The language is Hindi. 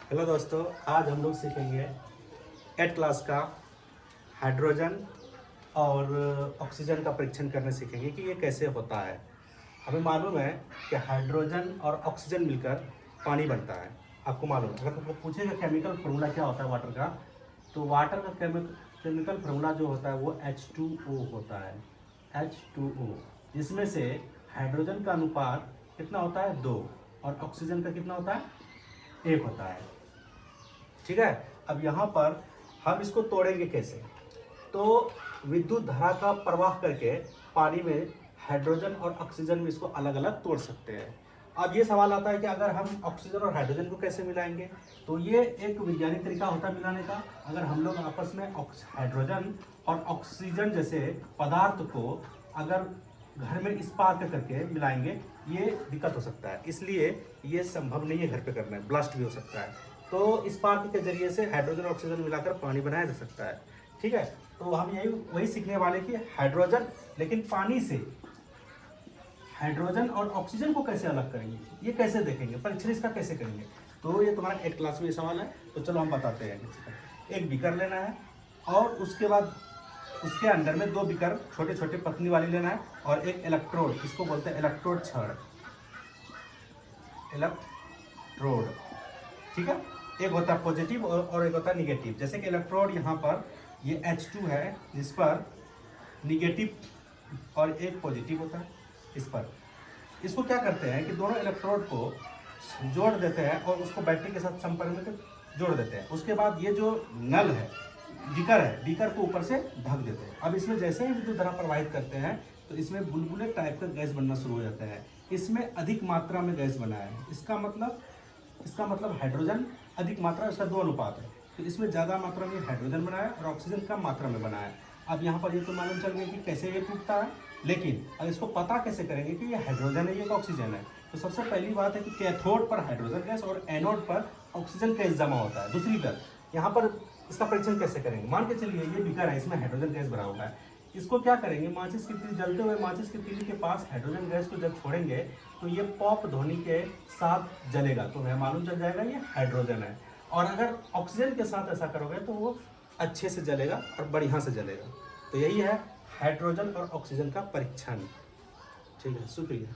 हेलो दोस्तों, आज हम लोग सीखेंगे 8 क्लास का हाइड्रोजन और ऑक्सीजन का परीक्षण करने सीखेंगे कि ये कैसे होता है। हमें मालूम है कि हाइड्रोजन और ऑक्सीजन मिलकर पानी बनता है। आपको मालूम है, अगर तुमको पूछेगा केमिकल फार्मूला क्या होता है वाटर का, तो वाटर का केमिकल फार्मूला जो होता है वो H2O होता है। H2O, जिसमें से हाइड्रोजन का अनुपात कितना होता है 2 और ऑक्सीजन का कितना होता है 1 होता है। ठीक है। अब यहाँ पर हम इसको तोड़ेंगे कैसे? तो विद्युत धारा का प्रवाह करके पानी में हाइड्रोजन और ऑक्सीजन में इसको अलग अलग तोड़ सकते हैं। अब ये सवाल आता है कि अगर हम ऑक्सीजन और हाइड्रोजन को कैसे मिलाएंगे? तो ये एक वैज्ञानिक तरीका होता है मिलाने का। अगर हम लोग आपस में हाइड्रोजन और ऑक्सीजन जैसे पदार्थ को अगर घर में स्पार्क करके मिलाएंगे, ये दिक्कत हो सकता है, इसलिए ये संभव नहीं है घर पे करना है, ब्लास्ट भी हो सकता है। तो स्पार्क के जरिए से हाइड्रोजन और ऑक्सीजन मिलाकर पानी बनाया जा सकता है। ठीक है, तो हम वही सीखने वाले कि हाइड्रोजन, लेकिन पानी से हाइड्रोजन और ऑक्सीजन को कैसे अलग करेंगे, ये कैसे देखेंगे, परीक्षण इसका कैसे करेंगे। तो ये तुम्हारा 8 क्लास में ये सवाल है, तो चलो हम बताते हैं। एक बीकर लेना है और उसके बाद उसके अंदर में 2 बीकर छोटे छोटे पतली वाली लेना है और एक इलेक्ट्रोड, इसको बोलते हैं इलेक्ट्रोड छड़, इलेक्ट्रोड। ठीक है, एक होता है पॉजिटिव और एक होता है निगेटिव। जैसे कि इलेक्ट्रोड यहाँ पर ये H2 है, जिस पर निगेटिव और एक पॉजिटिव होता है इस पर। इसको क्या करते हैं कि दोनों इलेक्ट्रोड को जोड़ देते हैं और उसको बैटरी के साथ संपर्क में जोड़ देते हैं। उसके बाद ये जो नल है, बीकर है, बीकर को ऊपर से ढक देते हैं। अब इसमें जैसे ही विद्युत धारा प्रवाहित करते हैं तो इसमें बुलबुले टाइप का गैस बनना शुरू हो जाता है। इसमें अधिक मात्रा में गैस बना है, इसका मतलब हाइड्रोजन अधिक मात्रा, इसका 2 अनुपात है। तो इसमें ज़्यादा मात्रा में हाइड्रोजन बना है और ऑक्सीजन कम मात्रा में बना है। अब यहाँ पर ये तो मालूम चल गया कि कैसे ये टूटता है, लेकिन अब इसको पता कैसे करेंगे कि ये हाइड्रोजन है, ये ऑक्सीजन है। तो सबसे पहली बात है कि कैथोड पर हाइड्रोजन गैस और एनोड पर ऑक्सीजन गैस जमा होता है। दूसरी बात, यहाँ पर इसका परीक्षण कैसे करेंगे? मान के चलिए ये बीकर है, इसमें हाइड्रोजन गैस भरा हुआ है। इसको क्या करेंगे, माचिस की तीली, जलते हुए माचिस की तीली के पास हाइड्रोजन गैस को जब छोड़ेंगे तो ये पॉप ध्वनि के साथ जलेगा, तो हमें मालूम चल जाएगा ये हाइड्रोजन है। और अगर ऑक्सीजन के साथ ऐसा करोगे तो वो अच्छे से जलेगा और बढ़िया से जलेगा। तो यही है हाइड्रोजन और ऑक्सीजन का परीक्षण। ठीक है, शुक्रिया।